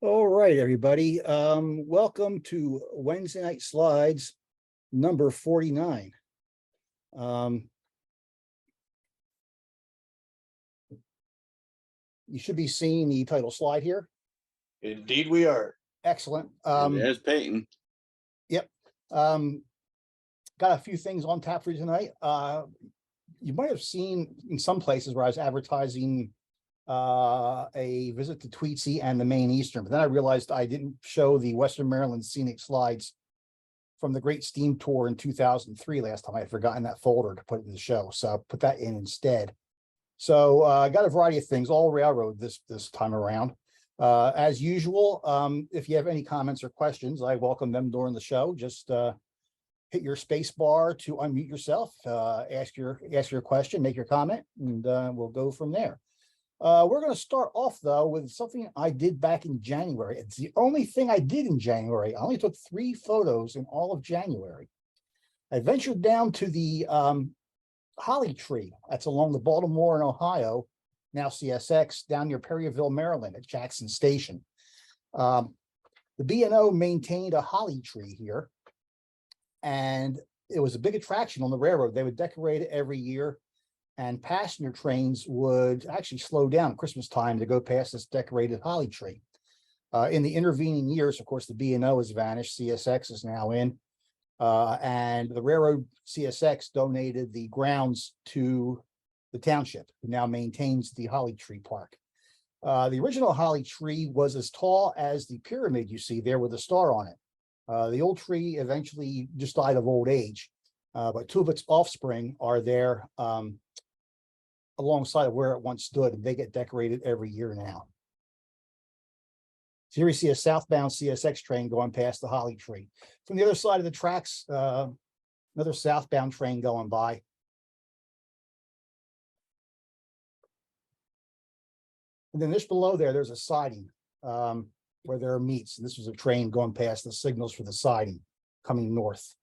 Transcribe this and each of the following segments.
All right, everybody. Welcome to Wednesday Night Slides number 49. You should be seeing the title slide here. Indeed, we are. Excellent. There's Peyton. Yep. Got a few things on tap for you tonight. You might have seen in some places where I was advertising a visit to Tweetsie and the Maine Eastern, but then I realized I didn't show the Western Maryland Scenic slides from the Great Steam Tour in 2003 last time. I had forgotten that folder to put in the show, so I put that in instead. So I got a variety of things, all railroad this time around. As usual, if you have any comments or questions, I welcome them during the show. Just hit your space bar to unmute yourself, ask your question, make your comment, and we'll go from there. We're going to start off, though, with something I did back in January. It's the only thing I did in January. I only took 3 photos in all of January. I ventured down to the holly tree that's along the Baltimore and Ohio, now CSX, down near Perryville, Maryland at Jackson Station. The B&O maintained a holly tree here, and it was a big attraction on the railroad. They would decorate it every year, and passenger trains would actually slow down at Christmas time to go past this decorated holly tree. In the intervening years, of course, the B&O has vanished. CSX is now in, and the railroad CSX donated the grounds to the township, who now maintains the holly tree park. The original holly tree was as tall as the pyramid you see there with a star on it. The old tree eventually just died of old age, but 2 of its offspring are there alongside of where it once stood, and they get decorated every year now. So here we see a southbound CSX train going past the holly tree. From the other side of the tracks, another southbound train going by. And then just below there's a siding where there are meets. And this was a train going past the signals for the siding coming north.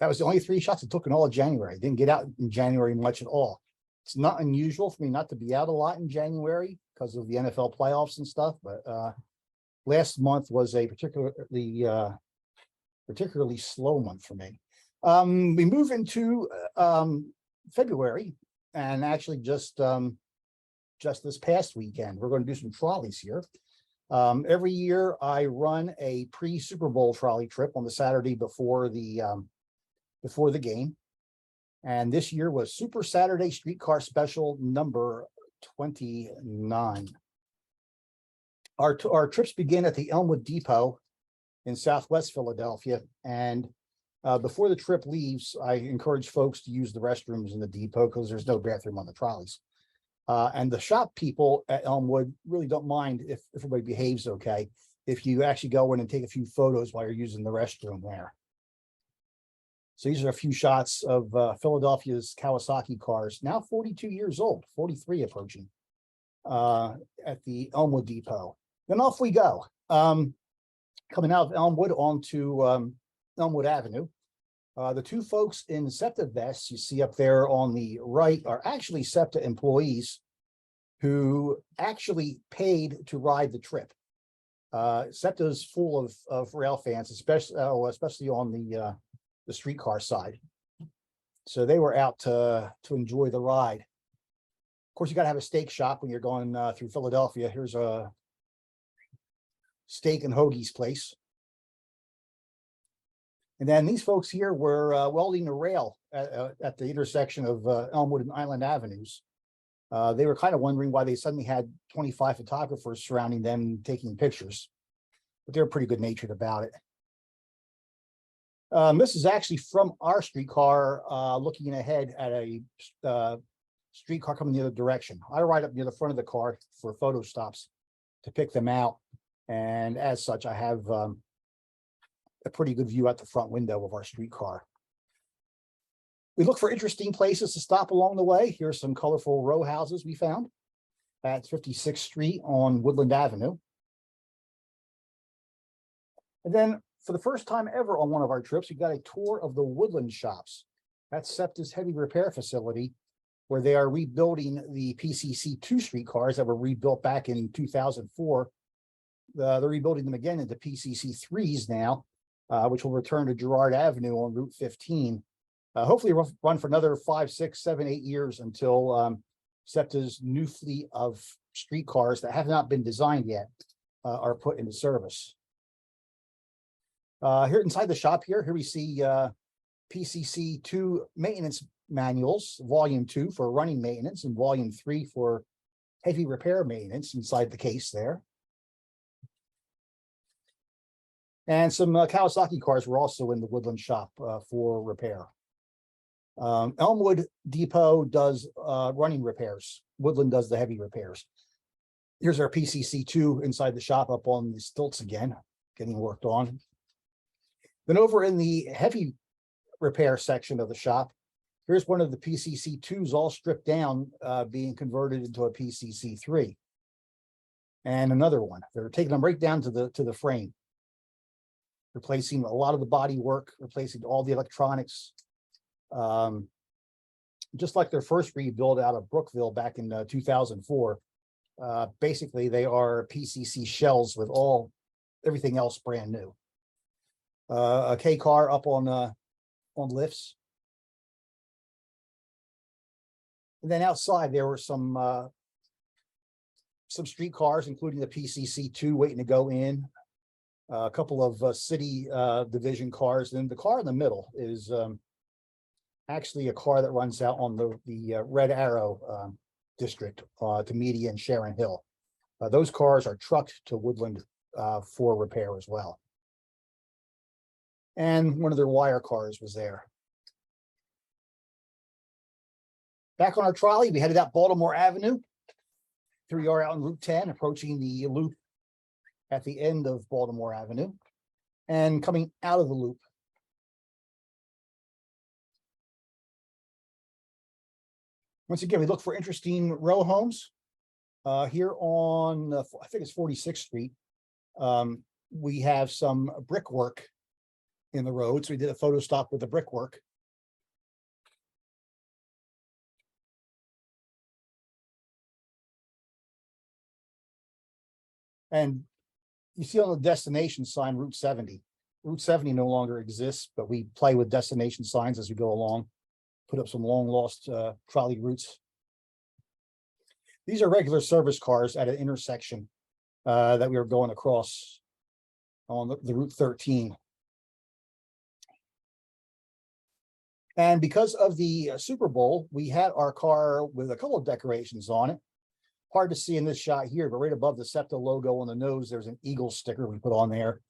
That was the only 3 shots I took in all of January. Didn't get out in January much at all. It's not unusual for me not to be out a lot in January because of the NFL playoffs and stuff, but last month was a particularly slow month for me. We move into February, and actually just this past weekend, we're going to do some trolleys here. Every year I run a pre-Super Bowl trolley trip on the Saturday before the game. And this year was Super Saturday Streetcar Special number 29. Our trips begin at the Elmwood Depot in Southwest Philadelphia. And before the trip leaves, I encourage folks to use the restrooms in the depot because there's no bathroom on the trolleys. And the shop people at Elmwood really don't mind if everybody behaves okay, if you actually go in and take a few photos while you're using the restroom there. So these are a few shots of Philadelphia's Kawasaki cars, now 42 years old, 43 approaching, at the Elmwood Depot. Then off we go. Coming out of Elmwood onto Elmwood Avenue. The 2 folks in SEPTA vests you see up there on the right are actually SEPTA employees who actually paid to ride the trip. SEPTA is full of rail fans, especially on the streetcar side. So they were out to enjoy the ride. Of course, you got to have a steak shop when you're going through Philadelphia. Here's a steak and hoagies place. And then these folks here were welding a rail at the intersection of Elmwood and Island Avenues. They were kind of wondering why they suddenly had 25 photographers surrounding them taking pictures, but they were pretty good natured about it. This is actually from our streetcar, looking ahead at a streetcar coming the other direction. I ride up near the front of the car for photo stops to pick them out. And as such, I have a pretty good view out the front window of our streetcar. We look for interesting places to stop along the way. Here's some colorful row houses we found at 56th Street on Woodland Avenue. And then for the first time ever on one of our trips, we got a tour of the Woodland shops. That's SEPTA's heavy repair facility where they are rebuilding the PCC2 streetcars that were rebuilt back in 2004. They're rebuilding them again into PCC3s now, which will return to Girard Avenue on Route 15. Hopefully run for another 5, 6, 7, 8 years until SEPTA's new fleet of streetcars that have not been designed yet are put into service. Here inside the shop here we see PCC2 maintenance manuals, volume 2 for running maintenance and volume 3 for heavy repair maintenance inside the case there. And some Kawasaki cars were also in the Woodland shop for repair. Elmwood Depot does running repairs. Woodland does the heavy repairs. Here's our PCC2 inside the shop up on the stilts again, getting worked on. Then over in the heavy repair section of the shop, here's one of the PCC2s all stripped down, being converted into a PCC3. And another one. They're taking them right down to the frame, replacing a lot of the body work, replacing all the electronics. Just like their first rebuild out of Brookville back in 2004. Basically, they are PCC shells with everything else brand new. A K car up on lifts. And then outside there were some street cars, including the PCC2 waiting to go in. A couple of city division cars. And the car in the middle is actually a car that runs out on the Red Arrow district to Media and Sharon Hill. Those cars are trucked to Woodland for repair as well. And one of their wire cars was there. Back on our trolley, we headed out Baltimore Avenue. Here we are out on Route 10, approaching the loop at the end of Baltimore Avenue and coming out of the loop. Once again, we look for interesting row homes. Here on, I think it's 46th Street. We have some brickwork in the road. So we did a photo stop with the brickwork. And you see on the destination sign, Route 70. Route 70 no longer exists, but we play with destination signs as we go along. Put up some long lost trolley routes. These are regular service cars at an intersection that we were going across on the Route 13. And because of the Super Bowl, we had our car with a couple of decorations on it. Hard to see in this shot here, but right above the SEPTA logo on the nose, there's an Eagles sticker we put on there.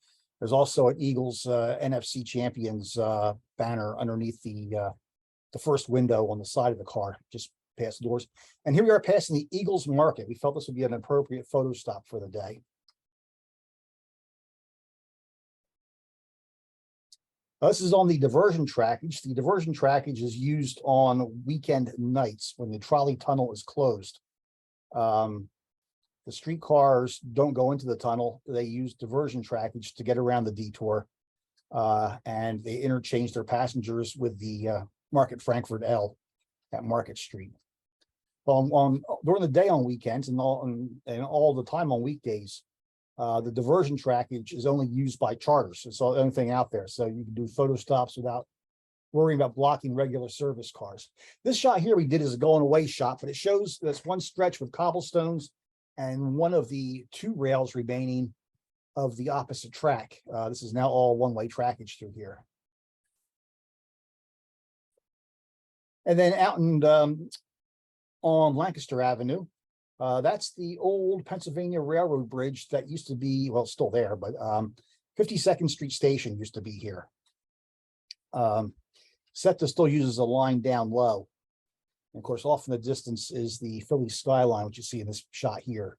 There's also an Eagles NFC Champions banner underneath the first window on the side of the car, just past the doors. And here we are passing the Eagles Market. We felt this would be an appropriate photo stop for the day. This is on the diversion trackage. The diversion trackage is used on weekend nights when the trolley tunnel is closed. The streetcars don't go into the tunnel. They use diversion trackage to get around the detour, and they interchange their passengers with the Market Frankfurt L at Market Street. During the day on weekends and all the time on weekdays, the diversion trackage is only used by charters. It's the only thing out there. So you can do photo stops without worrying about blocking regular service cars. This shot here we did is a going away shot, but it shows this one stretch with cobblestones and one of the 2 rails remaining of the opposite track. This is now all one-way trackage through here. And then out on Lancaster Avenue, that's the old Pennsylvania Railroad Bridge that used to be, well, still there, but 52nd Street Station used to be here. SEPTA still uses a line down low. And of course, off in the distance is the Philly skyline, which you see in this shot here.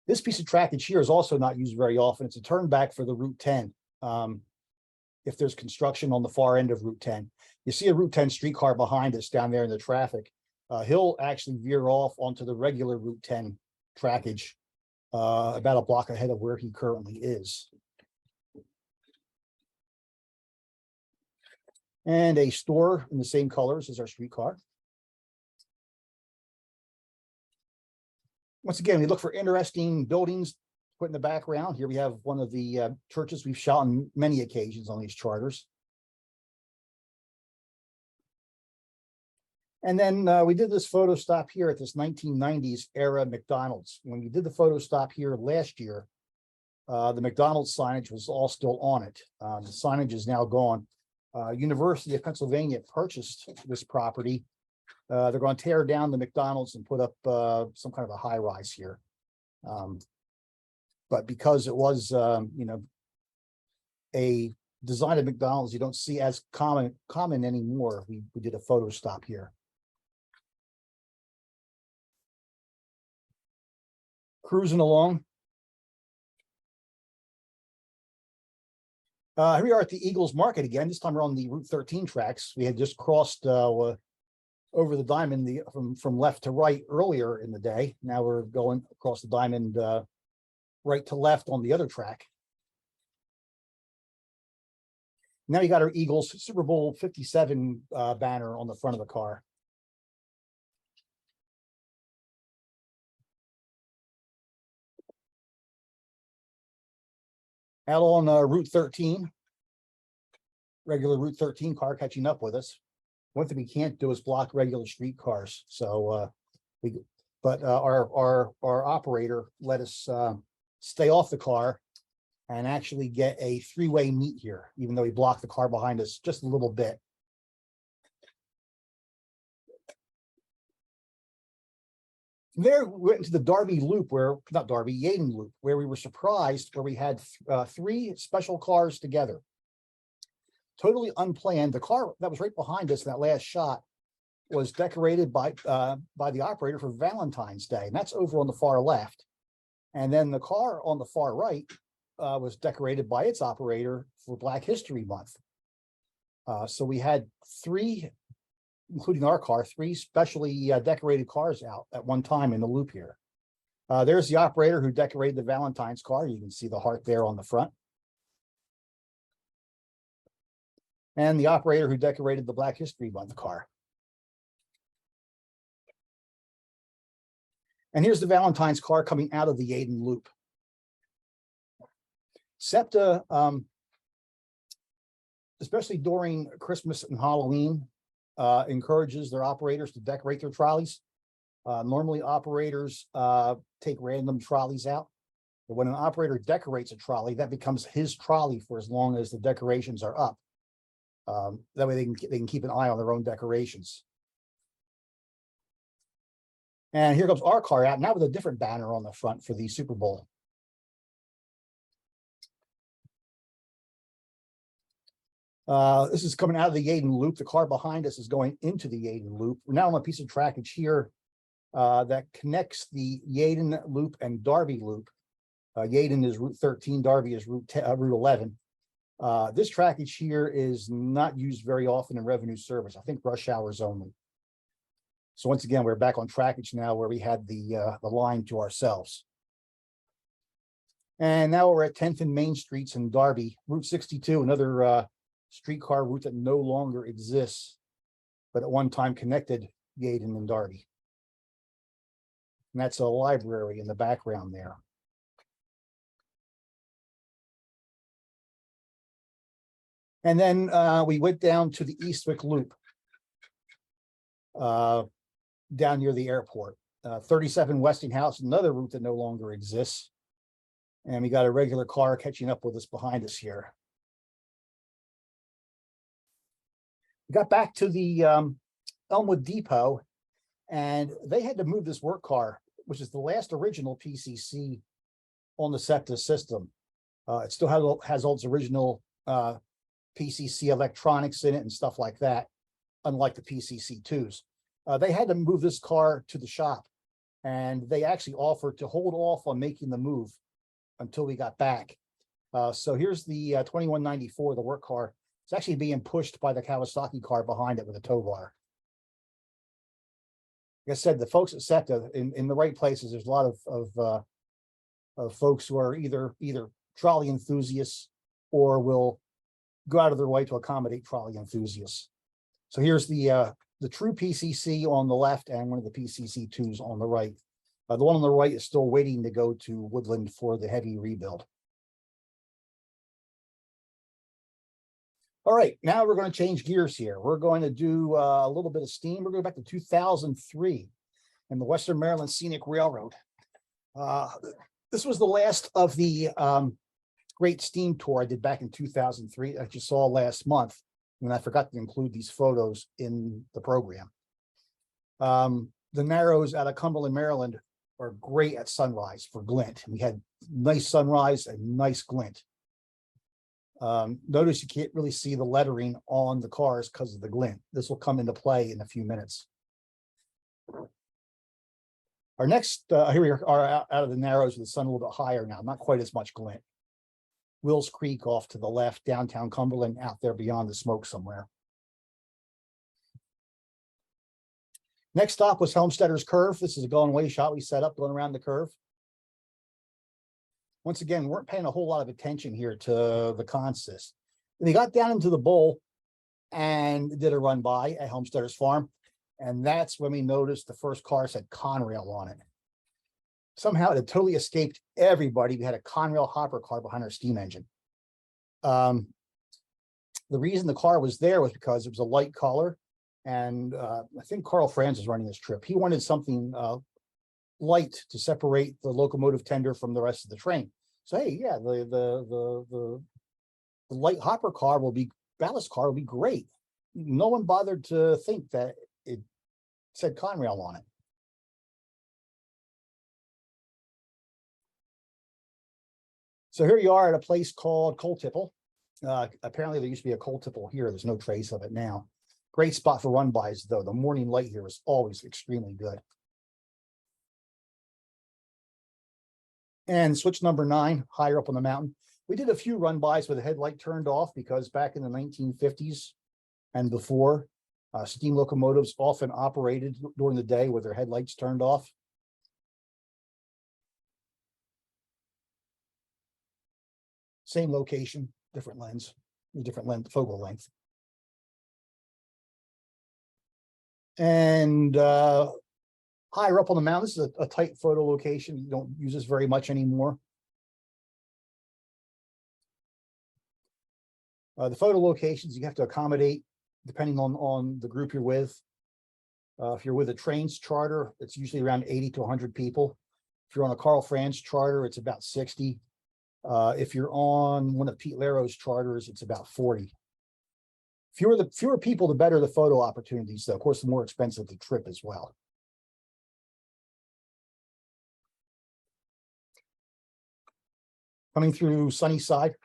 This piece of trackage here is also not used very often. It's a turn back for the Route 10. If there's construction on the far end of Route 10. You see a Route 10 streetcar behind us down there in the traffic. He'll actually veer off onto the regular Route 10 trackage about a block ahead of where he currently is. And a store in the same colors as our streetcar. Once again, we look for interesting buildings put in the background. Here we have one of the churches we've shot on many occasions on these charters. And then we did this photo stop here at this 1990s era McDonald's. When we did the photo stop here last year, the McDonald's signage was all still on it. The signage is now gone. University of Pennsylvania purchased this property. They're going to tear down the McDonald's and put up some kind of a high rise here. But because it was, a design of McDonald's you don't see as common anymore, we did a photo stop here. Cruising along. Here we are at the Eagles Market again. This time we're on the Route 13 tracks. We had just crossed over the diamond from left to right earlier in the day. Now we're going across the diamond right to left on the other track. Now you got our Eagles Super Bowl 57 banner on the front of the car. Out on Route 13, regular Route 13 car catching up with us. One thing we can't do is block regular street cars. So our operator let us stay off the car and actually get a three-way meet here, even though he blocked the car behind us just a little bit. From there, we went into the Darby Loop, Yaden Loop, where we were surprised, where we had three special cars together. Totally unplanned. The car that was right behind us in that last shot was decorated by the operator for Valentine's Day, and that's over on the far left. And then the car on the far right was decorated by its operator for Black History Month. So we had three, including our car, three specially decorated cars out at one time in the loop here. There's the operator who decorated the Valentine's car. You can see the heart there on the front. And the operator who decorated the Black History Month car. And here's the Valentine's car coming out of the Yaden Loop. SEPTA, especially during Christmas and Halloween, encourages their operators to decorate their trolleys. Normally operators take random trolleys out, but when an operator decorates a trolley, that becomes his trolley for as long as the decorations are up. That way they can keep an eye on their own decorations. And here comes our car out now with a different banner on the front for the Super Bowl. This is coming out of the Yaden Loop. The car behind us is going into the Yaden Loop. We're now on a piece of trackage here that connects the Yaden Loop and Darby Loop. Yaden is Route 13, Darby is Route 11. This trackage here is not used very often in revenue service. I think rush hours only. So once again, we're back on trackage now where we had the line to ourselves. And now we're at 10th and Main Streets in Darby, Route 62, another streetcar route that no longer exists, but at one time connected Yaden and Darby. And that's a library in the background there. And then we went down to the Eastwick Loop, down near the airport. 37 Westinghouse, another route that no longer exists. And we got a regular car catching up with us behind us here. We got back to the Elmwood Depot, and they had to move this work car, which is the last original PCC on the SEPTA system. It still has all its original PCC electronics in it and stuff like that, unlike the PCC2s. They had to move this car to the shop, and they actually offered to hold off on making the move until we got back. So here's the 2194, the work car. It's actually being pushed by the Kawasaki car behind it with a tow bar. Like I said, the folks at SEPTA in the right places. There's a lot of folks who are either trolley enthusiasts or will go out of their way to accommodate trolley enthusiasts. So here's the true PCC on the left and one of the PCC2s on the right. The one on the right is still waiting to go to Woodland for the heavy rebuild. All right, now we're going to change gears here. We're going to do a little bit of steam. We're going back to 2003 and the Western Maryland Scenic Railroad. This was the last of the great steam tour I did back in 2003 that you saw last month, and I forgot to include these photos in the program. The Narrows out of Cumberland, Maryland are great at sunrise for glint. We had nice sunrise and nice glint. Notice you can't really see the lettering on the cars because of the glint. This will come into play in a few minutes. Our next, here we are out of the Narrows with the sun a little bit higher now, not quite as much glint. Wills Creek off to the left, downtown Cumberland out there beyond the smoke somewhere. Next stop was Helmstedter's Curve. This is a going away shot we set up going around the curve. Once again, we weren't paying a whole lot of attention here to the consist. They got down into the bowl and did a run by at Helmstedter's Farm. And that's when we noticed the first car said Conrail on it. Somehow it had totally escaped everybody. We had a Conrail hopper car behind our steam engine. The reason the car was there was because it was a light color. And I think Carl Franz is running this trip. He wanted something light to separate the locomotive tender from the rest of the train. So, hey, yeah, the light hopper car will be, ballast car will be great. No one bothered to think that it said Conrail on it. So here you are at a place called Coal Tipple. Apparently there used to be a Coal Tipple here. There's no trace of it now. Great spot for run-bys, though. The morning light here is always extremely good. And switch number 9, higher up on the mountain. We did a few run-bys with the headlight turned off because back in the 1950s and before, steam locomotives often operated during the day with their headlights turned off. Same location, different lens, different length, focal length. And higher up on the mountain, this is a tight photo location. You don't use this very much anymore. The photo locations you have to accommodate depending on the group you're with. If you're with a trains charter, it's usually around 80 to 100 people. If you're on a Carl Franz charter, it's about 60. If you're on one of Pete Laro's charters, it's about 40. Fewer people, the better the photo opportunities, though. Of course, the more expensive the trip as well. Coming through Sunnyside.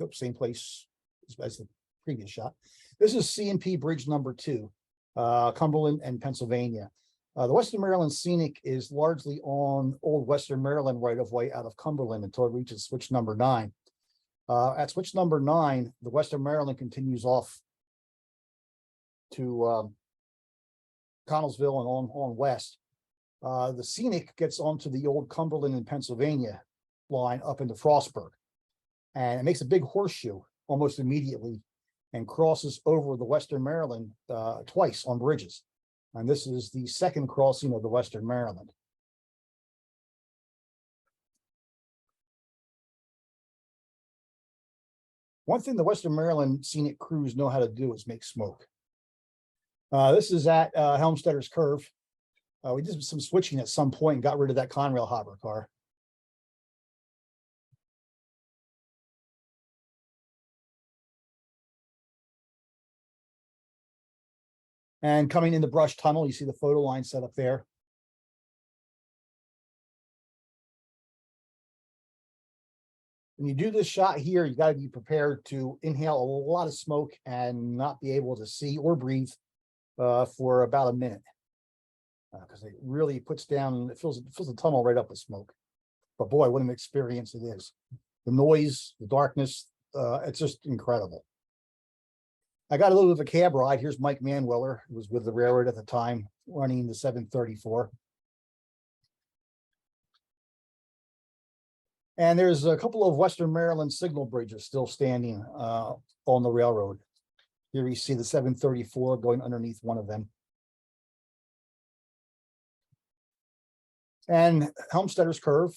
Oops, same place as the previous shot. This is C&P Bridge number 2, Cumberland and Pennsylvania. The Western Maryland Scenic is largely on old Western Maryland right-of-way out of Cumberland until it reaches switch number 9. At switch number 9, the Western Maryland continues off to Connellsville and on west. The Scenic gets onto the old Cumberland and Pennsylvania line up into Frostburg. And it makes a big horseshoe almost immediately and crosses over the Western Maryland twice on bridges. And this is the second crossing of the Western Maryland. One thing the Western Maryland Scenic crews know how to do is make smoke. This is at Helmstedter's Curve. We did some switching at some point and got rid of that Conrail hopper car. And coming in the brush tunnel, you see the photo line set up there. When you do this shot here, you got to be prepared to inhale a lot of smoke and not be able to see or breathe for about a minute. Because it really puts down, it fills the tunnel right up with smoke. But boy, what an experience it is. The noise, the darkness, it's just incredible. I got a little bit of a cab ride. Here's Mike Manweller, who was with the railroad at the time, running the 734. And there's a couple of Western Maryland signal bridges still standing on the railroad. Here you see the 734 going underneath one of them. And Helmstedter's Curve.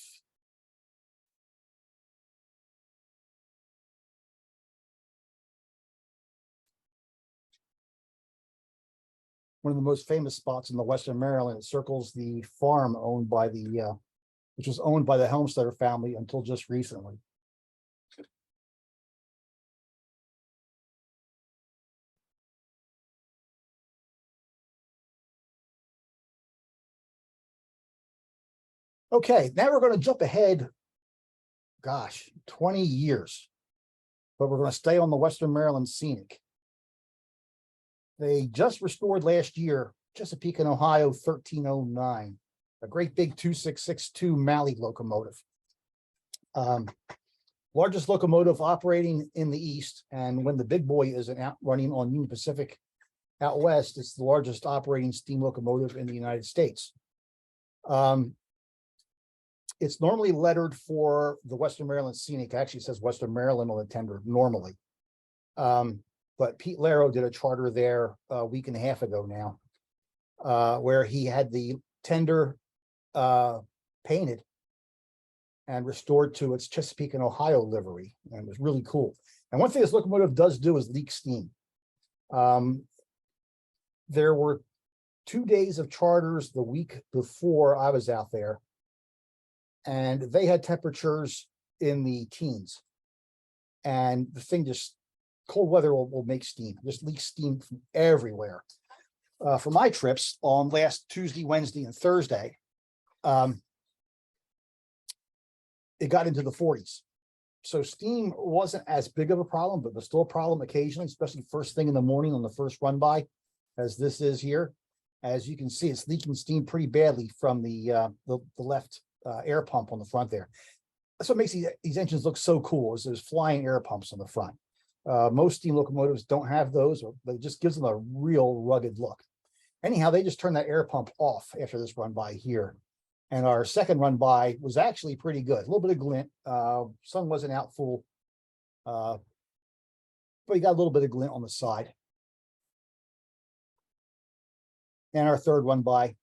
One of the most famous spots in the Western Maryland. It circles the farm owned by the, which was owned by the Helmstetter family until just recently. Okay, now we're going to jump ahead, gosh, 20 years, but we're going to stay on the Western Maryland Scenic. They just restored last year, Chesapeake Ohio 1309, a great big 2662 Malley locomotive. Largest locomotive operating in the East, and when the big boy isn't out running on Union Pacific out west, it's the largest operating steam locomotive in the United States. It's normally lettered for the Western Maryland Scenic. Actually, it says Western Maryland on the tender normally. But Pete Laro did a charter there a week and a half ago now, where he had the tender painted and restored to its Chesapeake and Ohio livery, and it was really cool. And one thing this locomotive does do is leak steam. There were 2 days of charters the week before I was out there, and they had temperatures in the teens. And the thing just, cold weather will make steam, just leaks steam from everywhere. For my trips on last Tuesday, Wednesday, and Thursday, it got into the 40s. So steam wasn't as big of a problem, but was still a problem occasionally, especially first thing in the morning on the first run by, as this is here. As you can see, it's leaking steam pretty badly from the left air pump on the front there. That's what makes these engines look so cool, is there's flying air pumps on the front. Most steam locomotives don't have those, but it just gives them a real rugged look. Anyhow, they just turned that air pump off after this run by here. And our second run by was actually pretty good. A little bit of glint. Sun wasn't out full, but you got a little bit of glint on the side. And our third run by.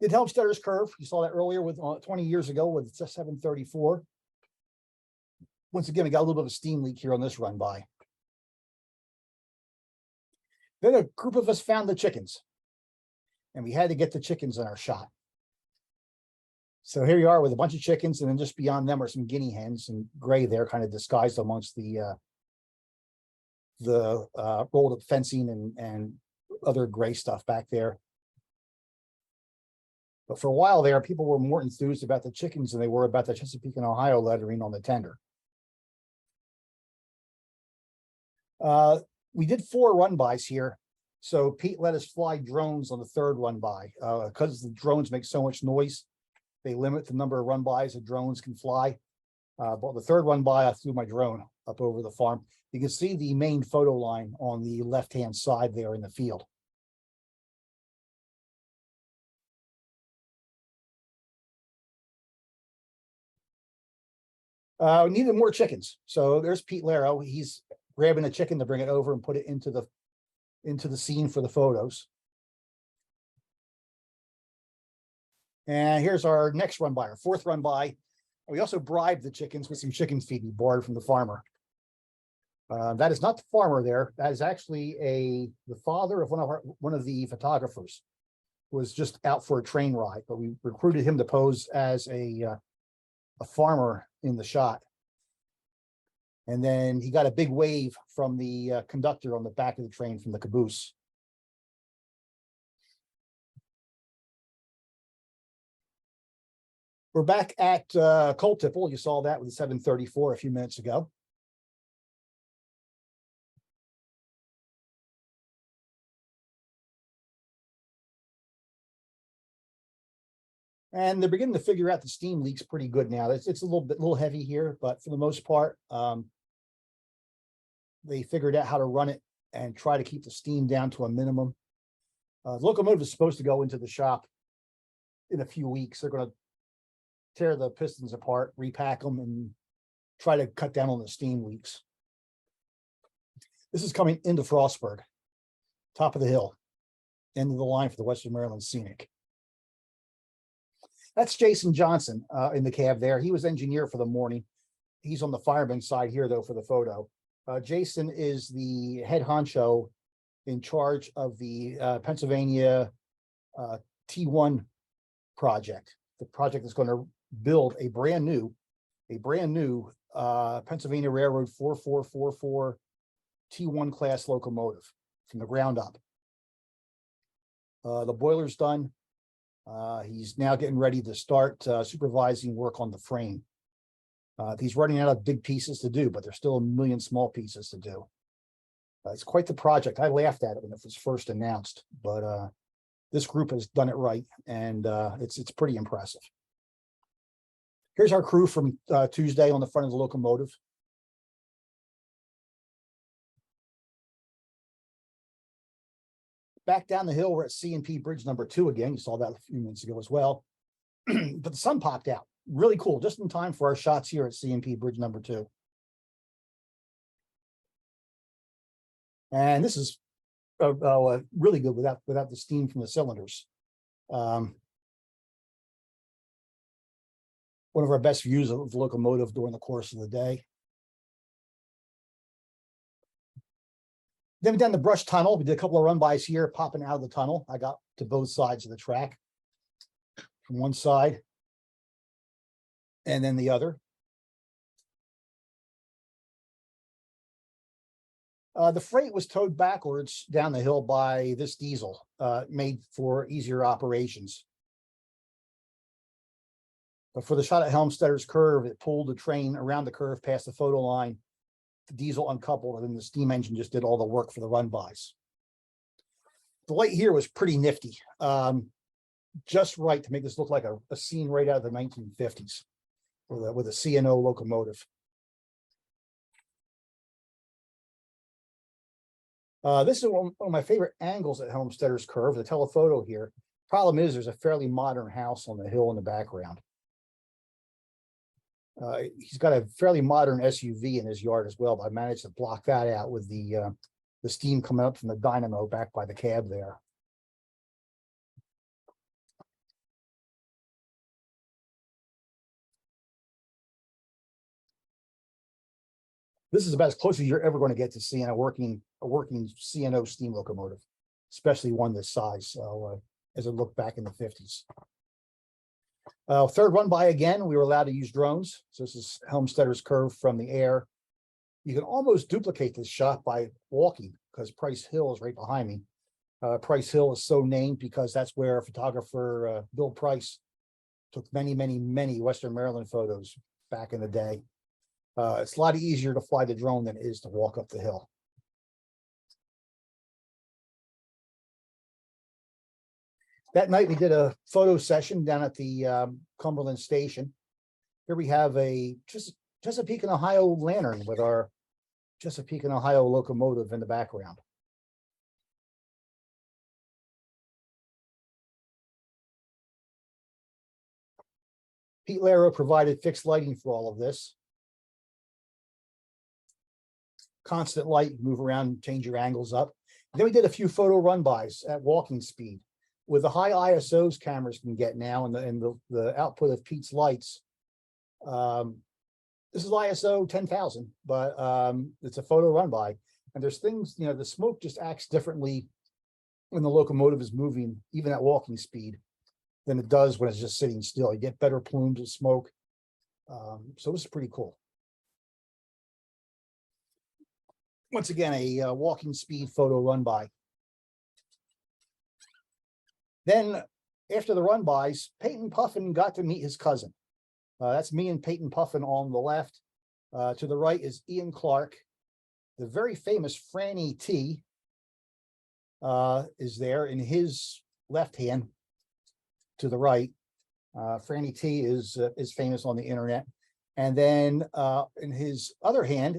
Did Helmstedter's Curve. You saw that earlier with 20 years ago with the 734. Once again, we got a little bit of a steam leak here on this run by. Then a group of us found the chickens, and we had to get the chickens in our shot. So here you are with a bunch of chickens, and then just beyond them are some guinea hens, and gray there, kind of disguised amongst the rolled up fencing and other gray stuff back there. But for a while there, people were more enthused about the chickens than they were about the Chesapeake and Ohio lettering on the tender. We did 4 run-bys here. So Pete let us fly drones on the third run-by. Because the drones make so much noise, they limit the number of run-bys that drones can fly. But the third run-by, I flew my drone up over the farm. You can see the main photo line on the left-hand side there in the field. We needed more chickens. So there's Pete Laro. He's grabbing a chicken to bring it over and put it into the scene for the photos. And here's our next run by, our fourth run by. We also bribed the chickens with some chicken feed we borrowed from the farmer. That is not the farmer there. That is actually the father of one of the photographers who was just out for a train ride, but we recruited him to pose as a farmer in the shot. And then he got a big wave from the conductor on the back of the train from the caboose. We're back at Coal Tipple. You saw that with the 734 a few minutes ago. And they're beginning to figure out the steam leaks pretty good now. It's a little heavy here, but for the most part, they figured out how to run it and try to keep the steam down to a minimum. The locomotive is supposed to go into the shop in a few weeks. They're going to tear the pistons apart, repack them, and try to cut down on the steam leaks. This is coming into Frostburg, top of the hill, end of the line for the Western Maryland Scenic. That's Jason Johnson in the cab there. He was engineer for the morning. He's on the fireman side here, though, for the photo. Jason is the head honcho in charge of the Pennsylvania T1 project, the project that's going to build a brand new Pennsylvania Railroad 4444 T1 class locomotive from the ground up. The boiler's done. He's now getting ready to start supervising work on the frame. He's running out of big pieces to do, but there's still a million small pieces to do. It's quite the project. I laughed at it when it was first announced, but this group has done it right, and it's pretty impressive. Here's our crew from Tuesday on the front of the locomotive. Back down the hill, we're at C&P Bridge number 2 again. You saw that a few minutes ago as well. But the sun popped out. Really cool, just in time for our shots here at C&P Bridge number 2. And this is really good without the steam from the cylinders. One of our best views of the locomotive during the course of the day. Then we done the brush tunnel. We did a couple of run-bys here, popping out of the tunnel. I got to both sides of the track, from one side and then the other. The freight was towed backwards down the hill by this diesel, made for easier operations. But for the shot at Helmstedter's Curve, it pulled the train around the curve past the photo line. The diesel uncoupled, and then the steam engine just did all the work for the run-bys. The light here was pretty nifty, just right to make this look like a scene right out of the 1950s with a C&O locomotive. This is one of my favorite angles at Helmstedter's Curve, the telephoto here. Problem is, there's a fairly modern house on the hill in the background. He's got a fairly modern SUV in his yard as well, but I managed to block that out with the steam coming up from the dynamo back by the cab there. This is about as close as you're ever going to get to seeing a working C&O steam locomotive, especially one this size. So as I look back in the 50s. Third run by again, we were allowed to use drones. So this is Helmstedter's Curve from the air. You can almost duplicate this shot by walking because Price Hill is right behind me. Price Hill is so named because that's where photographer Bill Price took many Western Maryland photos back in the day. It's a lot easier to fly the drone than it is to walk up the hill. That night we did a photo session down at the Cumberland station. Here we have a Chesapeake and Ohio lantern with our Chesapeake and Ohio locomotive in the background. Pete Laro provided fixed lighting for all of this. Constant light, move around, change your angles up. And then we did a few photo run-bys at walking speed. With the high ISOs cameras can get now and the output of Pete's lights, this is ISO 10,000, but it's a photo run-by. And there's things, the smoke just acts differently when the locomotive is moving, even at walking speed, than it does when it's just sitting still. You get better plumes of smoke. So this is pretty cool. Once again, a walking speed photo run-by. Then after the run-bys, Peyton Puffin got to meet his cousin. That's me and Peyton Puffin on the left. To the right is Ian Clark. The very famous Franny T is there in his left hand to the right. Franny T is famous on the internet. And then in his other hand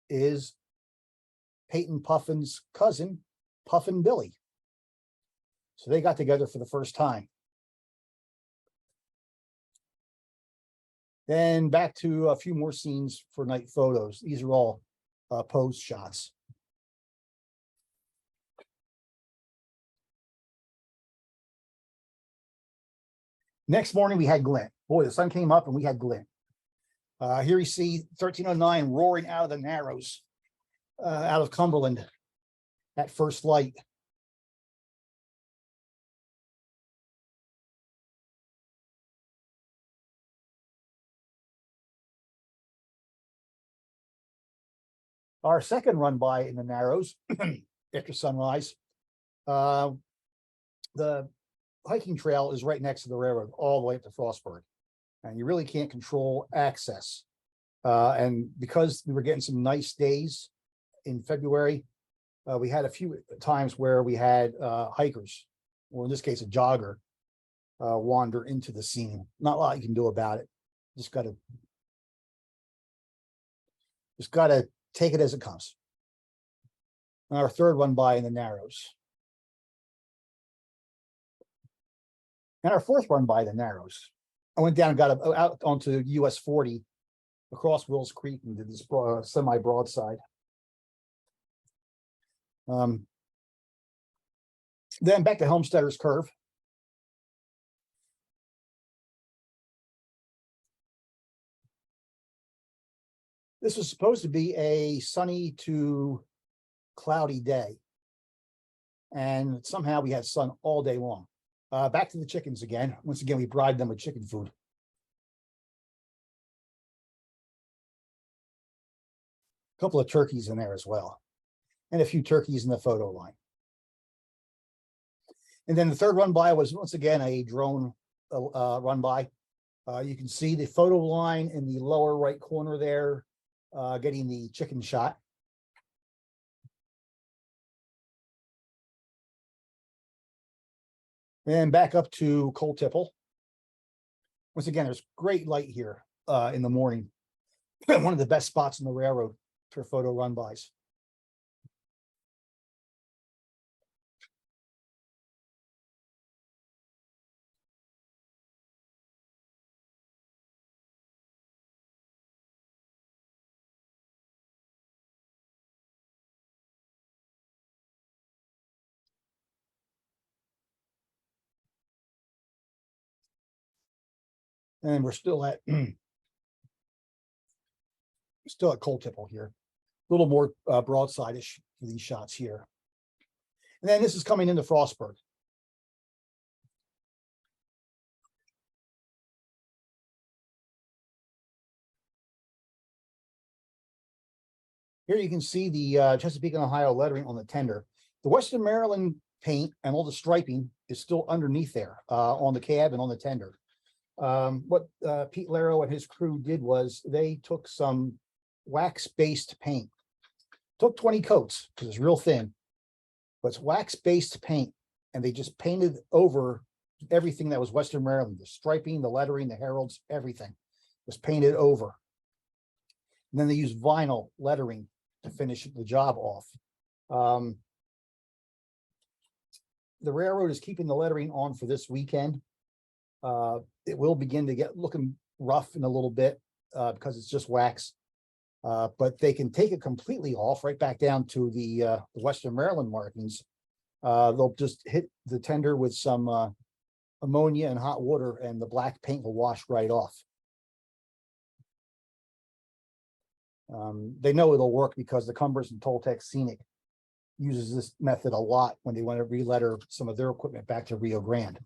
is Peyton Puffin's cousin, Puffin Billy. So they got together for the first time. Then back to a few more scenes for night photos. These are all pose shots. Next morning, we had glint. Boy, the sun came up and we had glint. Here you see 1309 roaring out of the Narrows, out of Cumberland at first light. Our second run by in the Narrows after sunrise, the hiking trail is right next to the railroad all the way up to Frostburg, and you really can't control access. And because we were getting some nice days in February, we had a few times where we had hikers, or in this case, a jogger, wander into the scene. Not a lot you can do about it. Just gotta take it as it comes. And our third run by in the Narrows. And our fourth run by the Narrows. I went down and got out onto US 40 across Wills Creek and did this semi-broadside. Then back to Homesteaders Curve. This was supposed to be a sunny to cloudy day, and somehow we had sun all day long. Back to the chickens again. Once again, we bribed them with chicken food. A couple of turkeys in there as well, and a few turkeys in the photo line. And then the third run by was once again a drone run by. You can see the photo line in the lower right corner there, getting the chicken shot. And back up to Cold Tipple. Once again, there's great light here in the morning. One of the best spots in the railroad for photo run bys. And we're still at Cold Tipple here. A little more broadside-ish for these shots here. And then this is coming into Frostburg. Here you can see the Chesapeake and Ohio lettering on the tender. The Western Maryland paint and all the striping is still underneath there on the cab and on the tender. What Pete Laro and his crew did was they took some wax-based paint. Took 20 coats because it's real thin, but it's wax-based paint, and they just painted over everything that was Western Maryland. The striping, the lettering, the heralds, everything was painted over. And then they used vinyl lettering to finish the job off. The railroad is keeping the lettering on for this weekend. It will begin to get looking rough in a little bit because it's just wax. But they can take it completely off right back down to the Western Maryland markings. They'll just hit the tender with some ammonia and hot water, and the black paint will wash right off. They know it'll work because the Cumbers and Toltec Scenic uses this method a lot when they want to re-letter some of their equipment back to Rio Grande.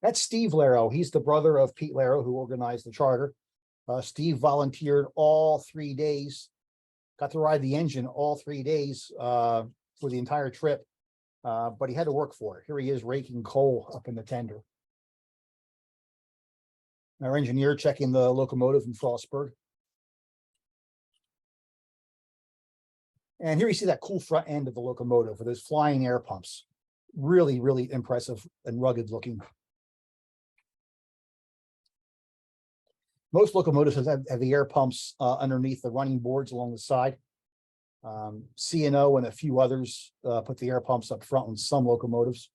That's Steve Laro. He's the brother of Pete Laro, who organized the charter. Steve volunteered all 3 days, got to ride the engine all 3 days for the entire trip, but he had to work for it. Here he is raking coal up in the tender. Our engineer checking the locomotive in Frostburg. And here you see that cool front end of the locomotive with those flying air pumps. Really, really impressive and rugged looking. Most locomotives have the air pumps underneath the running boards along the side. C&O and a few others put the air pumps up front on some locomotives.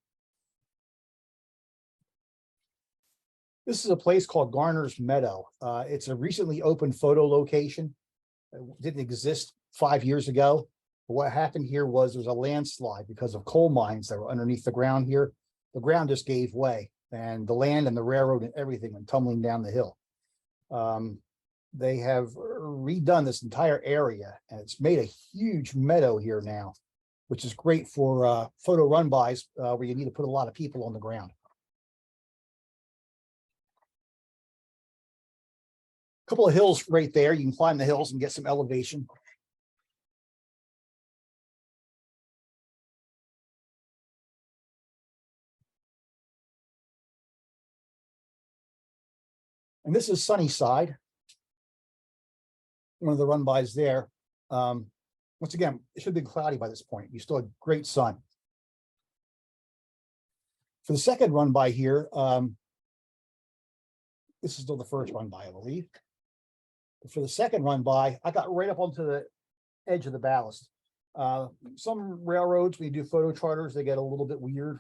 This is a place called Garner's Meadow. It's a recently opened photo location. It didn't exist 5 years ago. But what happened here was there was a landslide because of coal mines that were underneath the ground here. The ground just gave way, and the land and the railroad and everything went tumbling down the hill. They have redone this entire area, and it's made a huge meadow here now, which is great for photo run-bys where you need to put a lot of people on the ground. A couple of hills right there. You can climb the hills and get some elevation. And this is Sunnyside, one of the run-bys there. Once again, it should have been cloudy by this point. You still had great sun. For the second run-by here, this is still the first run-by, I believe. But for the second run-by, I got right up onto the edge of the ballast. Some railroads, when you do photo charters, they get a little bit weird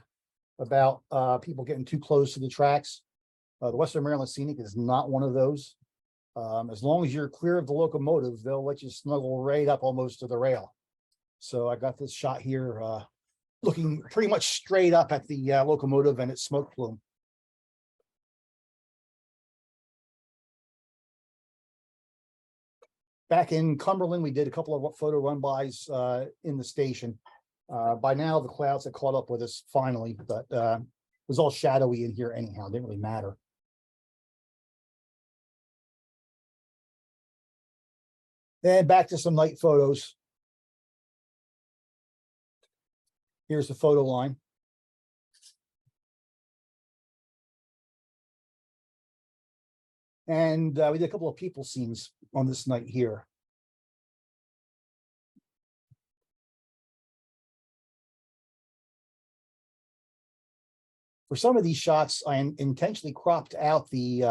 about people getting too close to the tracks. The Western Maryland Scenic is not one of those. As long as you're clear of the locomotive, they'll let you snuggle right up almost to the rail. So I got this shot here, looking pretty much straight up at the locomotive and its smoke plume. Back in Cumberland, we did a couple of photo run-bys in the station. By now, the clouds had caught up with us finally, but it was all shadowy in here anyhow. It didn't really matter. And back to some night photos. Here's the photo line. And we did a couple of people scenes on this night here. For some of these shots, I intentionally cropped out the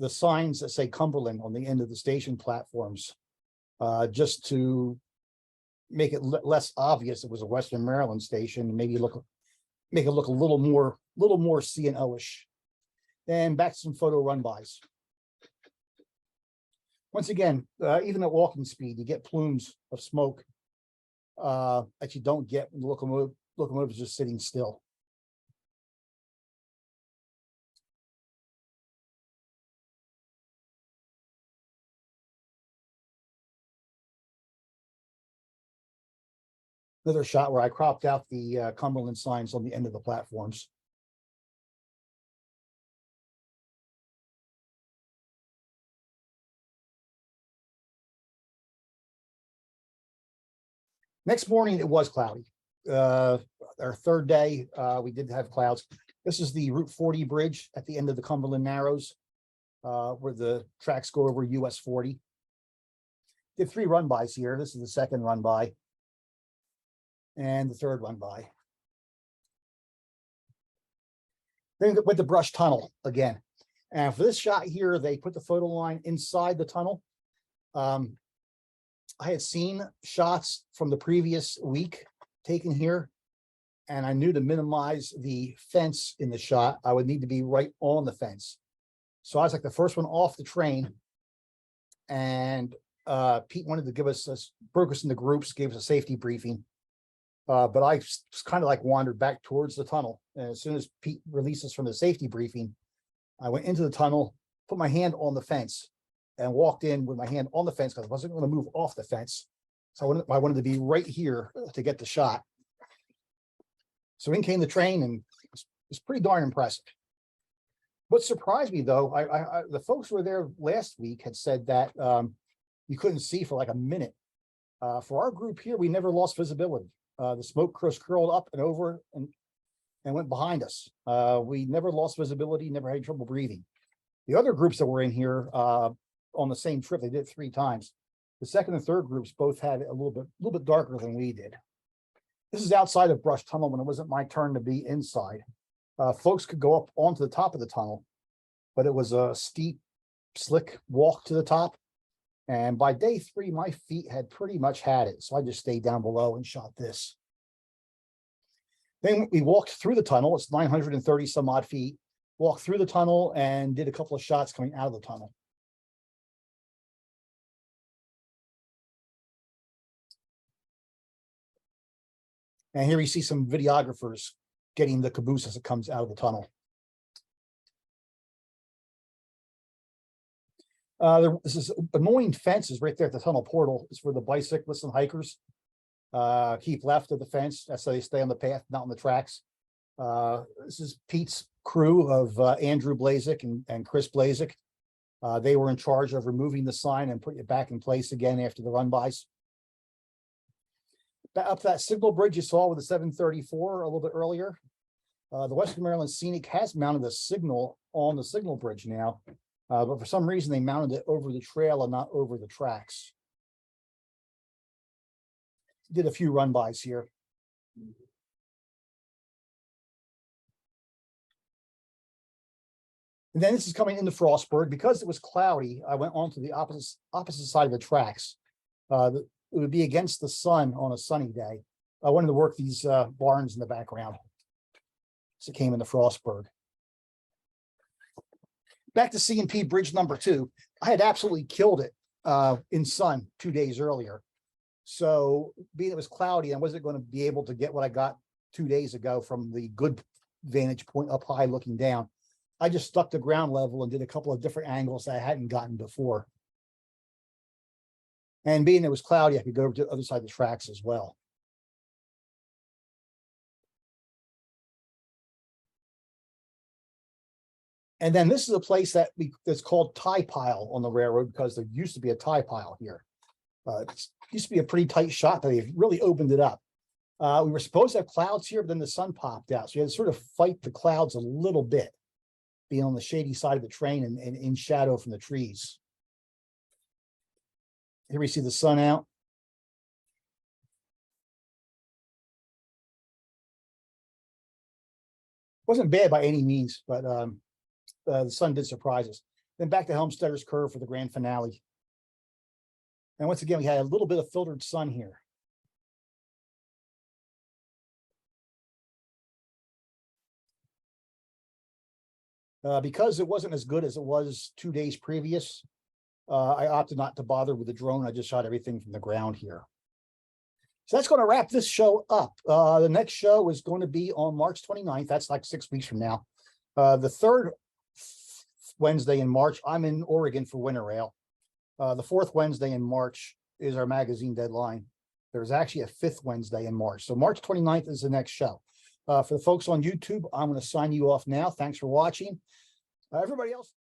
signs that say Cumberland on the end of the station platforms, just to make it less obvious it was a Western Maryland station, and maybe make it look a little more C&O-ish. And back to some photo run-bys. Once again, even at walking speed, you get plumes of smoke that you don't get when the locomotive is just sitting still. Another shot where I cropped out the Cumberland signs on the end of the platforms. Next morning, it was cloudy. Our third day, we did have clouds. This is the Route 40 bridge at the end of the Cumberland Narrows, where the tracks go over US 40. Did 3 run-bys here. This is the second run-by. And the third run-by. Then went to Brush Tunnel again. And for this shot here, they put the photo line inside the tunnel. I had seen shots from the previous week taken here, and I knew to minimize the fence in the shot, I would need to be right on the fence. So I was like the first one off the train, and Pete wanted to give us, broke us into groups, gave us a safety briefing. But I kind of like wandered back towards the tunnel. And as soon as Pete released us from the safety briefing, I went into the tunnel, put my hand on the fence, and walked in with my hand on the fence because I wasn't going to move off the fence. So I wanted to be right here to get the shot. So in came the train, and it was pretty darn impressive. What surprised me, though, the folks who were there last week had said that you couldn't see for like a minute. For our group here, we never lost visibility. The smoke curled up and over and went behind us. We never lost visibility, never had trouble breathing. The other groups that were in here on the same trip, they did it 3 times. The second and third groups both had it a little bit darker than we did. This is outside of Brush Tunnel when it wasn't my turn to be inside. Folks could go up onto the top of the tunnel, but it was a steep, slick walk to the top. And by day 3, my feet had pretty much had it. So I just stayed down below and shot this. Then we walked through the tunnel. It's 930 some odd feet. Walked through the tunnel and did a couple of shots coming out of the tunnel. And here you see some videographers getting the caboose as it comes out of the tunnel. This is annoying fences right there at the tunnel portal. It's for the bicyclists and hikers. Keep left of the fence. That's so they stay on the path, not on the tracks. This is Pete's crew of Andrew Blazik and Chris Blazik. They were in charge of removing the sign and putting it back in place again after the run-bys. Up that signal bridge you saw with the 734 a little bit earlier. The Western Maryland Scenic has mounted a signal on the signal bridge now, but for some reason they mounted it over the trail and not over the tracks. Did a few run-bys here. And then this is coming into Frostburg. Because it was cloudy, I went on to the opposite side of the tracks. It would be against the sun on a sunny day. I wanted to work these barns in the background. So it came into Frostburg. Back to C&P Bridge number 2. I had absolutely killed it in sun 2 days earlier. So being it was cloudy, I wasn't going to be able to get what I got 2 days ago from the good vantage point up high looking down. I just stuck to ground level and did a couple of different angles that I hadn't gotten before. And being it was cloudy, I could go over to the other side of the tracks as well. And then this is a place that's called tie pile on the railroad because there used to be a tie pile here. It used to be a pretty tight shot, but they've really opened it up. We were supposed to have clouds here, but then the sun popped out. So you had to sort of fight the clouds a little bit, being on the shady side of the train and in shadow from the trees. Here we see the sun out. Wasn't bad by any means, but the sun did surprise us. Then back to Helmstedter's Curve for the grand finale. And once again, we had a little bit of filtered sun here. Because it wasn't as good as it was 2 days previous, I opted not to bother with the drone. I just shot everything from the ground here. So that's going to wrap this show up. The next show is going to be on March 29th. That's like 6 weeks from now. The third Wednesday in March, I'm in Oregon for Winter Ale. The fourth Wednesday in March is our magazine deadline. There's actually a fifth Wednesday in March. So March 29th is the next show. For the folks on YouTube, I'm going to sign you off now. Thanks for watching. Everybody else.